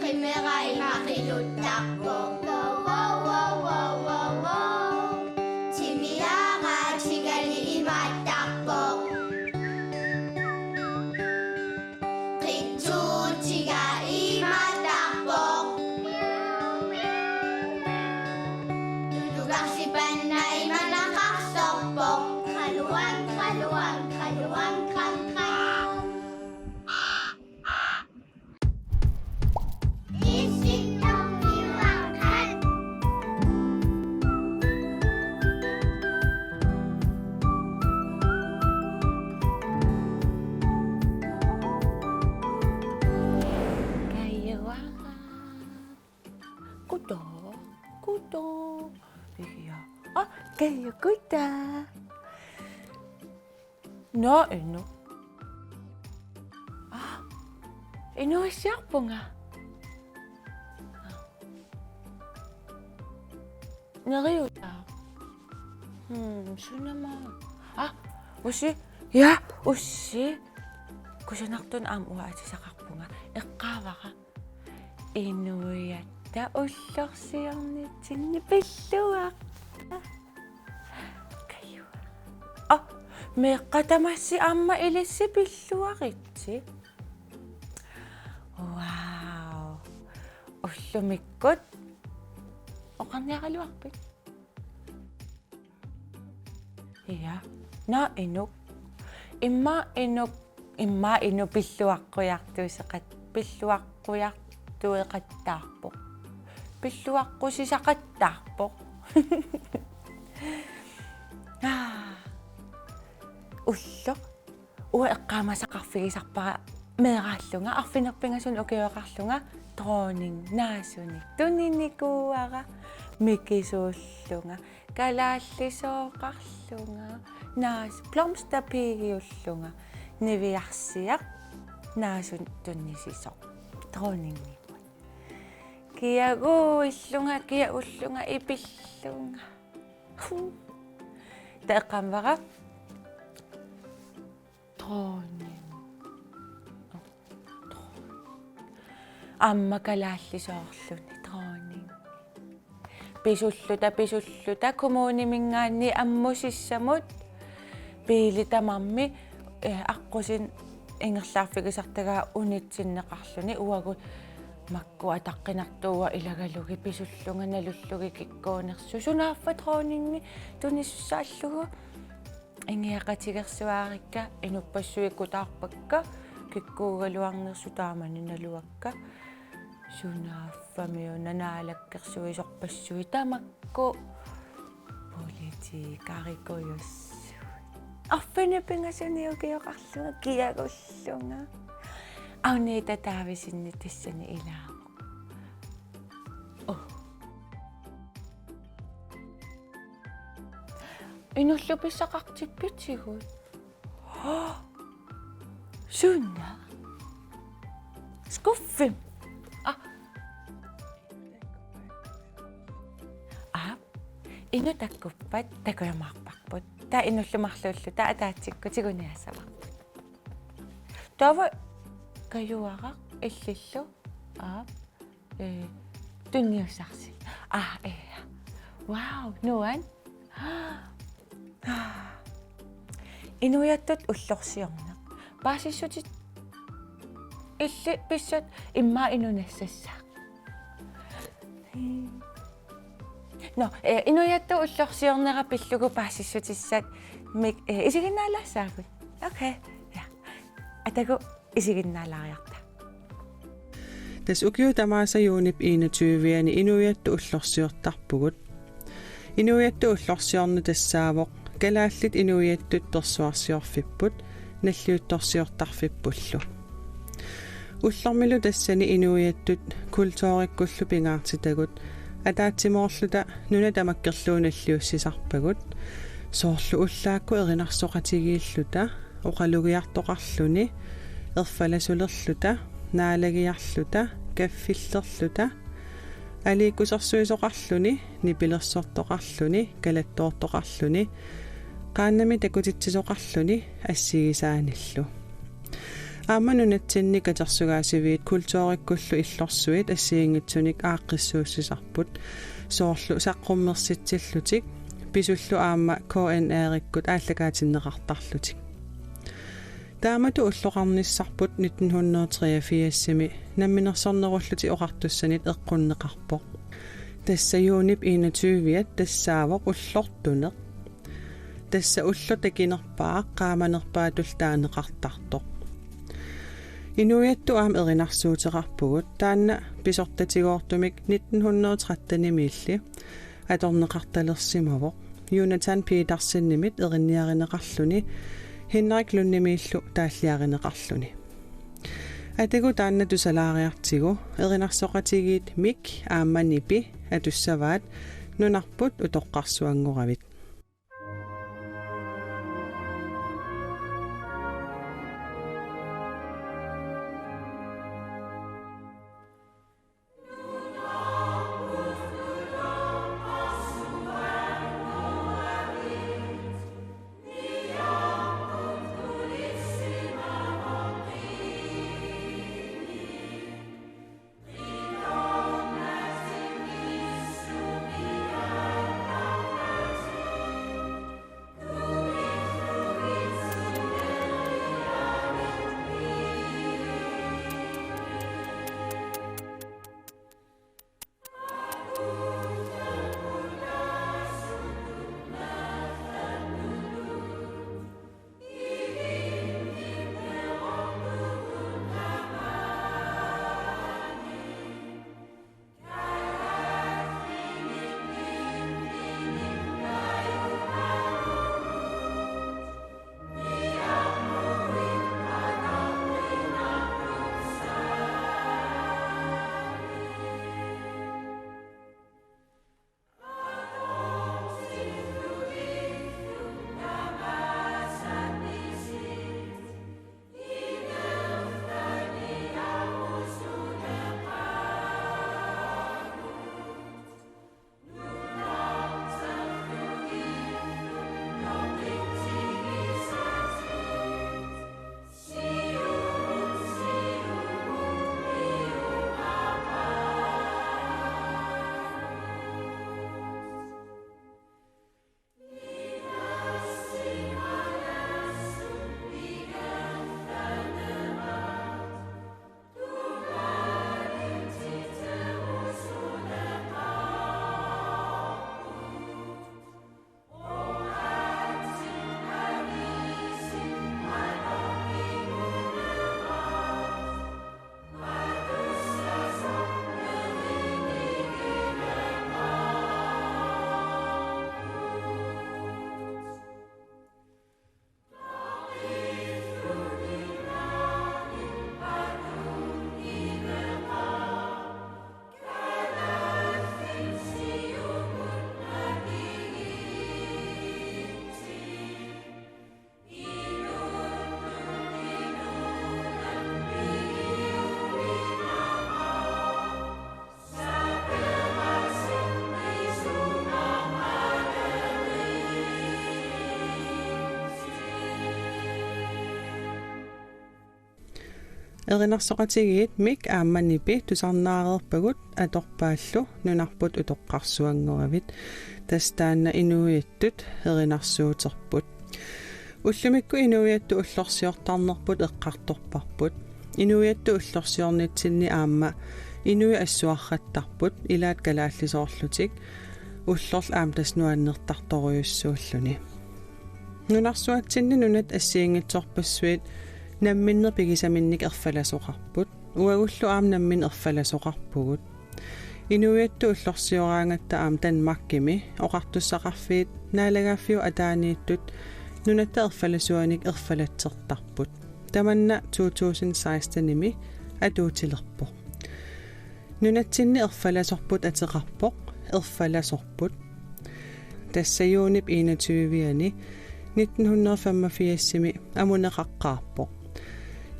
Qimerai maqiluttarpo Timiara tigali imattarpo Qittu tiga imattarpo Tutugarsipannai manaqarsorpo Qaluan kram Kudo. Iya. Kayo kuda. No, ino. Ino siapa nga? Nariuta. Siya naman. Usi. Ya, usi. Kusa nakton amua at sa kakpunga. Ikawa ka. Inuya. Da ullor siyang tinipilluak. Kayo. Me katamasi amma ilisi pilluakitsi. Wow. Ullumikot. O kanya kaluakpit. Iya. Na inuk. Imma inu pilluakkuyak sa kat pilluakkuyak tuil kattapok. Pilluakku si sa kattapok. Ullok. Uwa kama sa kafe sa pa merallo nga affinapingasun okeokallo nga toning nasunik tuninikuwa ka mikisullo nga kalallisoqarlu nga naas blomsterpigullu nga niviarsiaq naasun tunnisisoq toning kiagullunga ipillunga teqqamvaqa toning amma kalaallisoorluni toning pisulluta kumuunimingaanni ammusissamut piilitamarmi аққусин ингерлаарфигисартагаа унитсиннеқарлүни уагу макку атаққинартууа илагалуги писуллунга налуллуги киккуунерсу сунааффа троонинни туниссааллугу ингиақатигерсуаарикка инуппассуиккутаарпакка киккуугалуарнерсу таамани налуакка сунааффамиу нанаалаккерсуисорпассуи тамакку политикарикуйус аффинипингасуниукиоқарлунга киагуллунга аунита таависинни тассани илаама инуллуписсақартиппитигут сунна скуффим ину таккуппат такуямаарпарпут та инуллумарлууллу та атаатсикку тигуниассаварпут тава каюарaq иллиллу тунниуссарси вау нуан инуяттут уллорсиорнеq паасиссутит илли писсат имма инунассассаа No, inuiattu ullorsiornera pillugu paassissutissat mik isiginnaalassaagut. Okay. Ja. Atagu isiginnaalaariarta. Tas ukiutamaasajunip 21-ni inuiattu ullorsiortarpugut. Inuiattu ullorsiornu tassaavoq kalaallit inuiattut tersuarsiorfipput nalliuttorsiortarfippullu. Ullormilu tassani inuiattut kultoorikkullu pingaartitagut атаатсимоорлута нунатамаккерлуунalliussisarpagut соорлу уллаакку эринарсоqatigииллута оқалугиартоқарлуни ерфаласулерлута наалагиарлута каффиллерлута алииккусерсуисоқарлуни нипилерсортоқарлуни калаттоортоқарлуни qaannami takutitsisоқарлуни ассигисааниллу Aammanunatsinni katersugaasiviit kultuurikkullu illorsuit assiingitsunik aaqqissuussisarput soorlu saqqummersitsillutik pisullu aamma KNR-ikkut ааллагаатиннеқартарлутик таамату уллоқарниссарпут 1983-сими намминерсорнеруллути оқартуссанит эққуннеқарпоқ тассаюунип 21-виат тассаавоқ уллортунеқ тасса уллутакинерпаа qaamanerpaatull taanеқартартоқ инуятту аам эринарсуутеқарпугут таанна писортатигоортумик 1913-миилли аторнеқарталерсимавоқ Jonathan Petersen-nimit eriniarinеқарлуни Henrik Lundemillu тааллиаринеқарлуни атагу таанна тусалаариартигу эринарсоқатигиит мик аамманипи атуссаваат нунарпут утоққарсуангоравит Erinarssoqatigiit mik aammannipi tusarnaareerpagut atorpaallu nunarput utoqqarsuangoravit tastaanna inuiattut erinarsuuterput ullumikku inuiattu ullorsiortarnerput eqqartorparput inuiattu ullorsiornitsinni aamma inui assuarrattarput ilaat kalaallisoorlutik ullorl aamtasnuannertartoriussuulluni nunarsuatsinni nunat assiingitsorpassuit намминнер пигисаминник ерфаласоқарпут уагуллу аам наммин ерфаласоқарпугут инуиатту уллорсиораангатта аам танмаркими оқартуссақарфиит наалагааффиу атаанииттут нунатта ерфаласуаник ерфалатсертарпут таманна 2016-ними атуутилерпо нунатсинни ерфаласорпут атеқарпоқ ерфаласорпут тассаюунип 21-виани 1985-сими амунеқаққарпоқ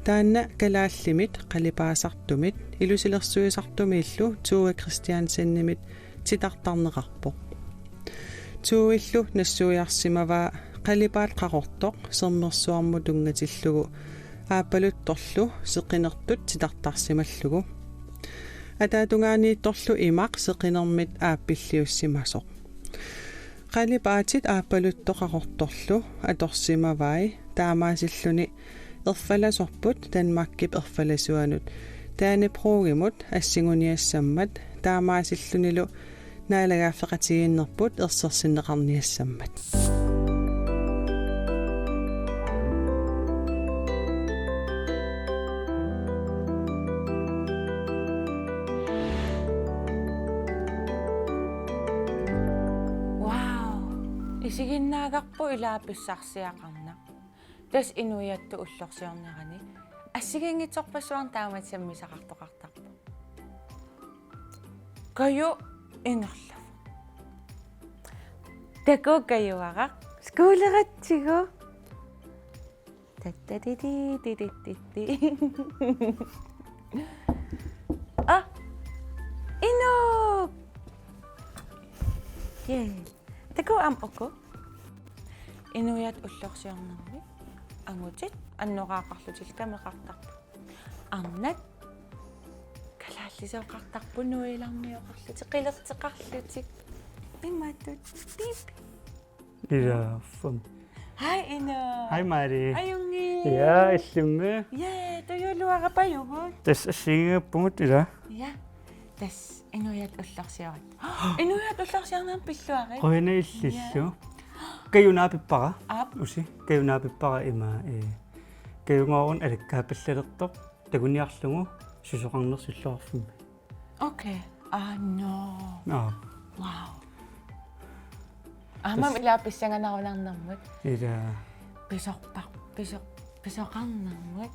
таанна калааллимит қалипаасартумит илусилерсуисартумииллу Туа Кристиансеннимит титартарнеқарпоқ туиллу нассуиарсимаваа қалипаат қақортоқ сермерсуарму тунгатиллугу ааппалутторлу сеқинертут титартарсималлугу атаатунгаанниитторлу имақ сеқинермит ааппиллиуссимасоқ қалипаатит ааппалуттоқақорторлу аторсимавай таамаасиллуни ерфаласорпут танмаккип ерфаласуанут таанепроогимут ассигуниассаммат таамаасиллунилу наалагааффеқатигииннерпут ерсерсиннеқарниассаммат Isiginnaagarpu ilaapissarsiaqarna. Tas inuiattu ullorsiornerani. Assiginngitsorpassuar taamat sammisaqartoqartarpu. Kayu inerlafu. Taku kayuaqa skuuleratsigu. Tattadidi. Ah. Inuk. Yeah. Taku ampoku. Inuiat ullorsiornermi angutit annoqaaqarlutil kameqartarpu arnat kalaallisoqartarpu nuilarmioqarluti qilerteqarlutik immatut pip Iraffum. Hi Ina. Hej Mari. Ayungi. Ja, islumme. Yeah, tuyuluaqapayugut. Tas asingapungut ila. Ja. Tas inuiat ullorsiorat. Inuiat ullorsiornam pilluari. Qoina illissu. Kayunaapippara. Ap. Usi. Kayunaapippara ima kayungoorun alakkaapallalерtoq takuniarlugu susoqarnersulluarfum. Okay. Ah no. Ah. Wow. Amam ilaapissanganarunarnermut. Ila pisoqarnermut.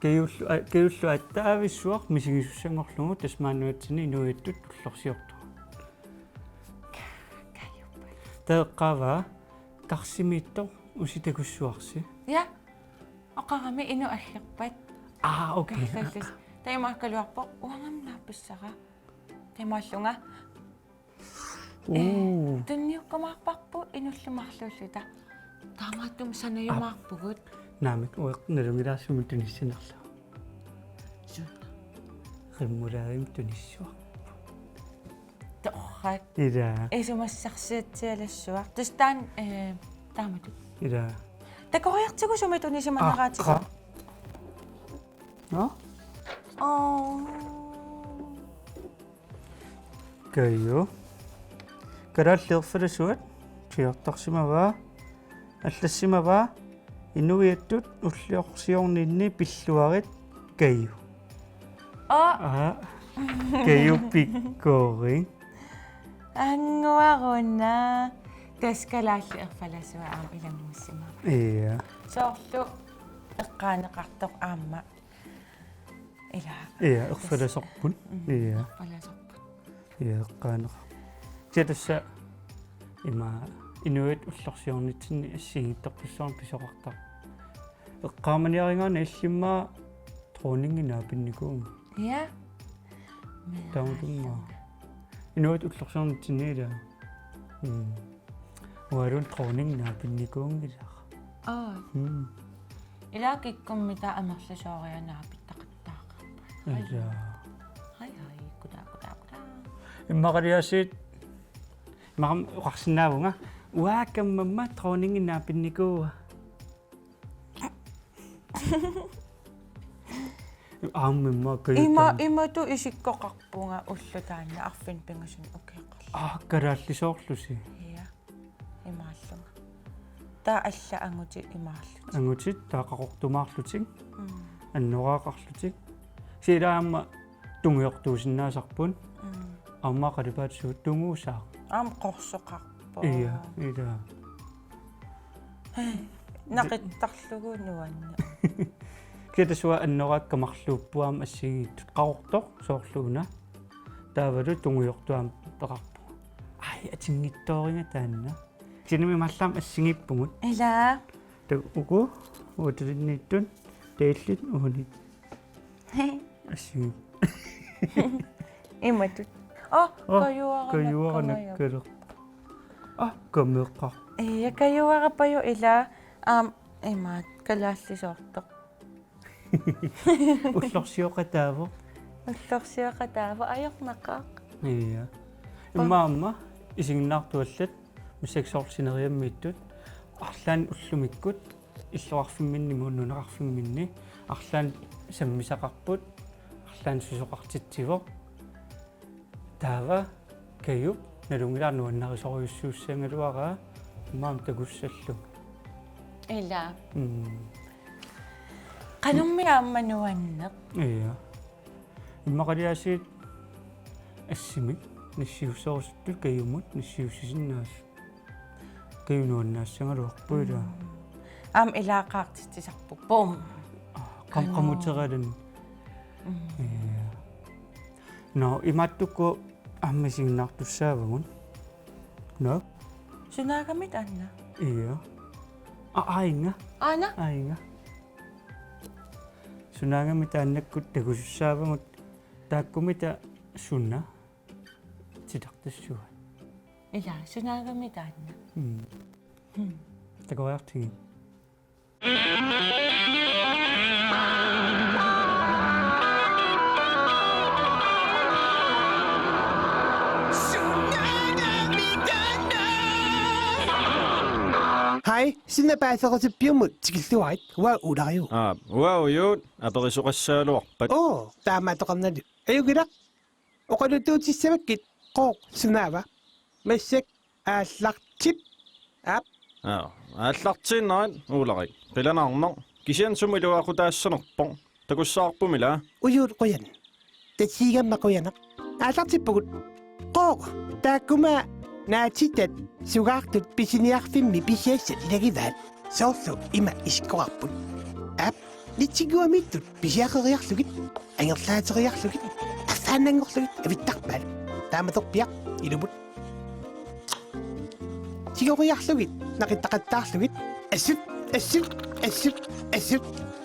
kayullu attaavissuaq misigissussangorlugu tasmaanuatsini inuittut ullorsiortu. Teqqava qarsimittor usitakussuarsi. Ja. Oqarami inu allerpat. Ah, okay. Kallallis. Taimaakkaluarpo uangam naapissara. Taimaallunga. Tunniuqqamaarparpu inullumarlulluta. Taamaattum sanayumaarpugut. Naamik ueqnalungilaarsimut tunissinarla. Qimmulaarim tunissua. Toqrat. Ila. Isumassarsiatsialassuar. Tastaan taamatut. Ila. Takoriartigu sumitunisimannaraatigu. No? Oh. Kayo. Karaalliorfalasuat siartarsimavaa аллассимаваа инуиаттут уллиорсиорнинни пиллуарит каю каю пиккорин Anguaruna. Taskalaалли erfalasua aam ilammussima. Iya. Soorlu eqqaaneqartoq aamma. Ila. Iya, erfalasorpun. Iya. Erfalasorput. Iya, eqqaaneqa. Titassa ima inuit ullorsiornitsinni assигиттарпуссуарн писоқартар. Эққааманиарингаарна иллиммаа тронингинаа пинникуум. Ja. Таудумма. Inuit ullorsiornitsinniila. Уарун тронингинаа пинникуунгилаа. Ilakikkummita amerlasooрианаа pittaqattaaqarpa. Ая. Hai kuda. Иммақалиасит мақам уқарсинаавунга уаакаммамма тронингинаа пинникууа. Ааммамма кайта. Имату исиккоқарпунга уллутаанна арфин пингасун укеққарла. Карааллисоорлуси. Ja. Имааллунга. Таа алла ангути имаарлут. Ангутит таақақортумаарлутик. Аннораақарлутик. Силаамма тунгиортуусиннаасарпун. Амма қалипаатсуут тунгуусаа. Аам qorsoqarpo. Iya, ida. Naqittарлугу нуанна. Китасуа аннорааккамарлууппуаама ассигииттут qaortoq соорлууна. Таавалу тунгиортуаам пеқарпу. Ай атингиттооринга таанна. Синими маллаам ассигиппугут. Ила. Уку уутилинниттун теиллит уунит. Ассиги. Иматут. Каюаранаккалер. Камеққар. Каюарапаю ила имаат калааллисоортоқ. уллорсиоқатаавоқ уллорсиақатаава аёрнақаа иа имаама исигнартуаллат мисаксоорсинериаммииттут арлаан уллумиккут иллоарфимминни мууннунеқарфимминни арлаан саммисақарпут арлаан сусоқартитсивоқ таава каюп налунгилаарнуаннарисориуссууссаангалуараа имаам такуссаллу ила кануммиааммануаннеқ иа иммақалиасиит ассимик нассиуссоорсутту каюмут нассиуссисиннаас каюнуаннаассангалуарпуила аам илаақаартитсисарпу пум камқамутералан но иматтукку аммисигнартуссаавагун но сунаагамит анна иа аинга ана сунаагами тааннаккут такусуссаавагут тааккумита сунна титартассуа ила сунаагамит анна такоартиги Hej, siden er bare så til bjørmut til gilduait. Hvad er jo? Uaujuut aperisoqassaaluarpat Der er meget om det. Er jo gitter? Og kan du til sækkit? Gå, sunava. Med sæk er slagt tip. аллартииннерат уулари пиланаарнер кисиансумилуақутаассанерпор такуссаарпумила Ujut qoyan. Det siger mig qoyan. Er slagt tip på gut. Gå, der kommer naatitat sugaartut pisiniarfimmi pisiassat ilagivaat. Så ima iskoarput. Nitsiguamittut pisiaqeriarlugit. Angerlaateriarlugit. Afaanangorlugit avittarpaal. Taamatorpiaq ilumut. Tigoriarlugit naqittaqattaarlugit. Assut.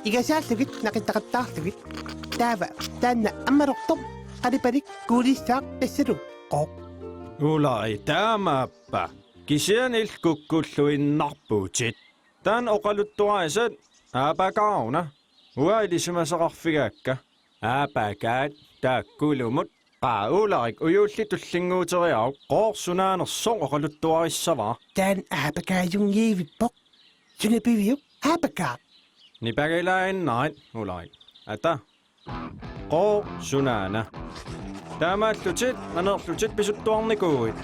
Igasaarlugit naqittaqattaarlugit. Taava taanna ammarortor qaliparik kuulissaaq tassalu. Qoq. уулари таамааппа кисиан илкуккуллуиннарпуутит таан оқалуттуаасат аапакаарна уаилисимасақарфигаакка аапакаат тааккулумут ууларик уюулли туллингуутериару qoorsunaanерсоо оқалуттуариссаваа Taan aapakaajungiivippoq. Sunapiviu aapakaa. нипагилаиннарит ууларик ата qoorsunaana таамааллутит анерлутит писуттуарникууит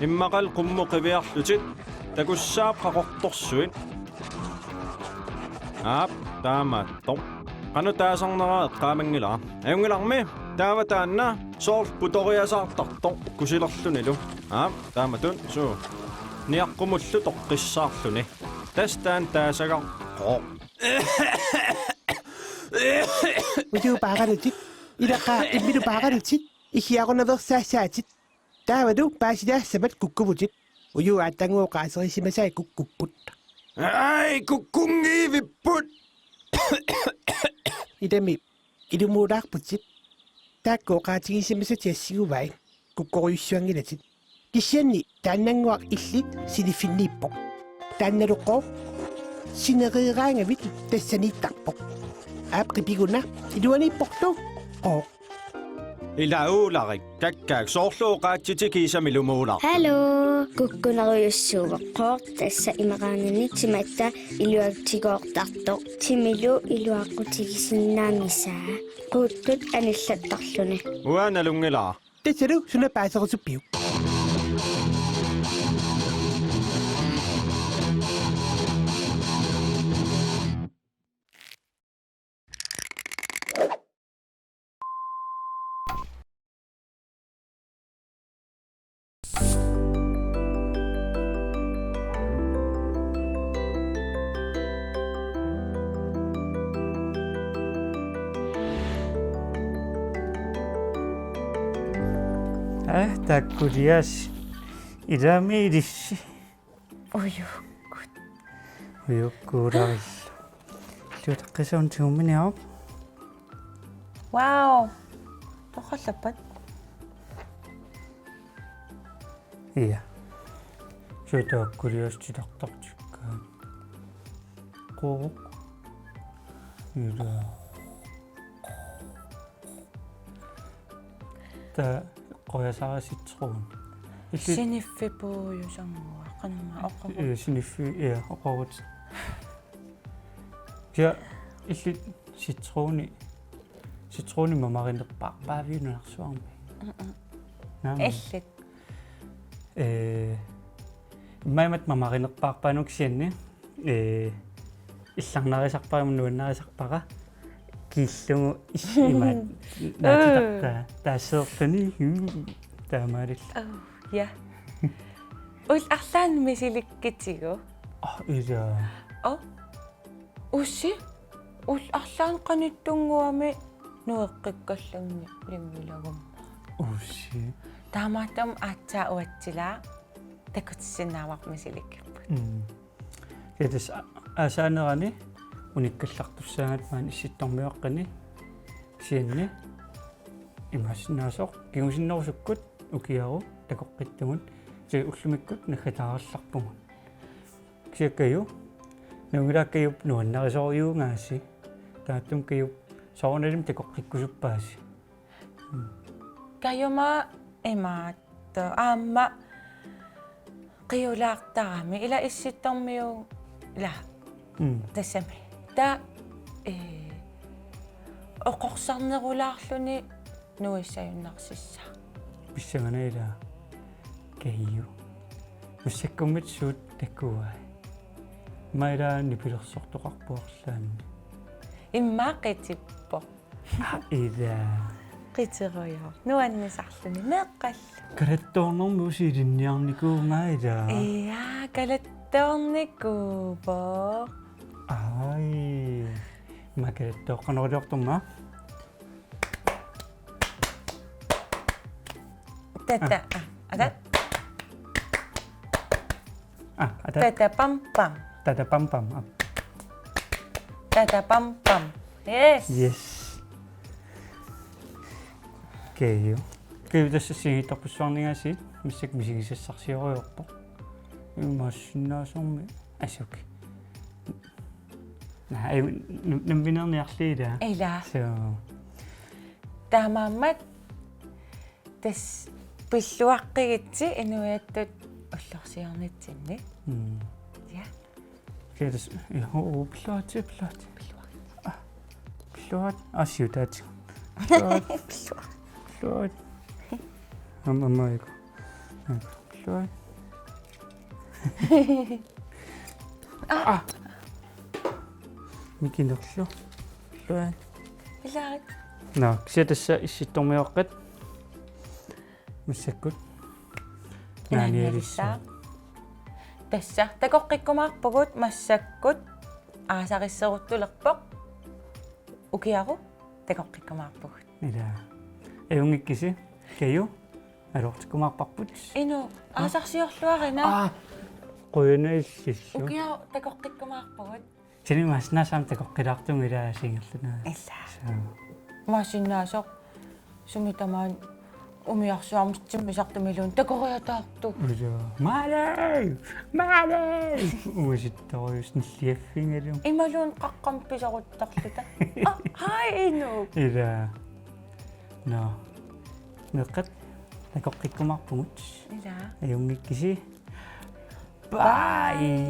иммақал қуммоқивиарлутит такуссаап қақорторсуит таамааттор қану таасарнераа эққаамангилаа аюнгиларми таава таанна соорл путориасаартартор кусилерлунилу тааматун суу ниаққумуллу тоққиссаарлуни тастаан таасагар Uju paaqalutit. Ilaqa immilu paaqalutit. Ihiaqunaverassaassaatit. Taavadu paasidaassamat kukkuvutit. Uju aatanguoqaaserisimасаа kukkupput. ай куккунгиивиппут Idami ilumuulaarputit. Taakkuoqaatigisimasa tiassiguvai. Kukkoruyussuangilatit. Kisianni taannanguaq illit silifinniippoq. Taannaluqqoo sineriiraangavit tassaniittarpoq. Aapqipiguna iluaniipportu. Qoq. илаууларик каккаак соорлууqaatiti кисамилумуулар Hallo, kukkunaruyussuuveqqoor tassa imaqaanini timatta iluaktigoortartoq timilu iluaqqutigisinnaamisaa quuttut anillattarluni уаналунгилаа Tassalu sunapaaserusuppiu. тааккулиас илаамиилисси уйуккууларил лутаққисуун тиумминиару вау тохоллаппат иа сутааккулиас тилартартиккаа қууқ ила та qoyasara sitruun Siniffipuujusangua qanamma oqqavu. siniffi oqorut ja illit sitruuni mamarinerparpaaviunarsuarmi Illit. иммаймат мамариnerparpaanuksianni илларнаrisarparimun nuannarisarpara кииллугу имаат наатитарта таассеерлүни таамаалил Ja. Ul arlaan misilikkitsigu. иля Ussi ul arlaan qanittunguami nueqqikkallangi limmilagum. усси Taamaatam aatsaa uatsilaa takutsinnaawaq misilikkipput. кэтас асаанерани униккаллартуссаангат маан исситтормиоққани сианни имассинаасоқ кигусиннерусуккут укиару такоққиттугут си уллумиккут наггатааралларпугут киаккаю нунгилааккаюп нуаннарисориунгааси тааттум каюп соорналим такоққиккусуппааси Kayuma imaatto aamma qiulaartarami ila issittormiu la tassami ta oqorsarnerulaarluni nuissajunnarsissa писсаганаила каю уссаккуммит суут таккуай майраани пилерсортоқарпуарлаанни иммаақитиппо ида qitiruyo nuannисарлуни meeqqallu каратторнэрми усилинниарникуунгаила иа калатторникуупо ай макалаттоққанерилуартумма тата ата ата тата пам пам татапампам тата пам пам yes кею кеутассасигитарпуссуарнигаси миссак мисигисассарсиориорпо имассиннаасорми асуки най намбинерниарлиила ила so таамааммат тас пиллуаққигитси инуяттут уллорсиорнитсинни я кедас плот асиутаат плот аммаико плот микинерлу плот илаарит на ксетасса исситтормиоққат массаккут наниалиссаа тасса такоққиккумаарпагут массаккут аасариссеруттулерпоқ укиару такоққиккумаарпагут ила эунгиккиси каю алортиккумаарпарпут ину аасарсиорлуарина qoyanaillillu укиару такоққиккумаарпагут тинимаснасаам такоққилаартунгилаа сингерлуна илла масиннаасоқ сумитамаан умиарсуармитсим мисартумилуун такориатаарту малай ууситториус ниллиаффингалу ималуун қаққам писаруттарлута хай ину ила но неқат такоққиккумаарпугут ила аюнгиккиси бай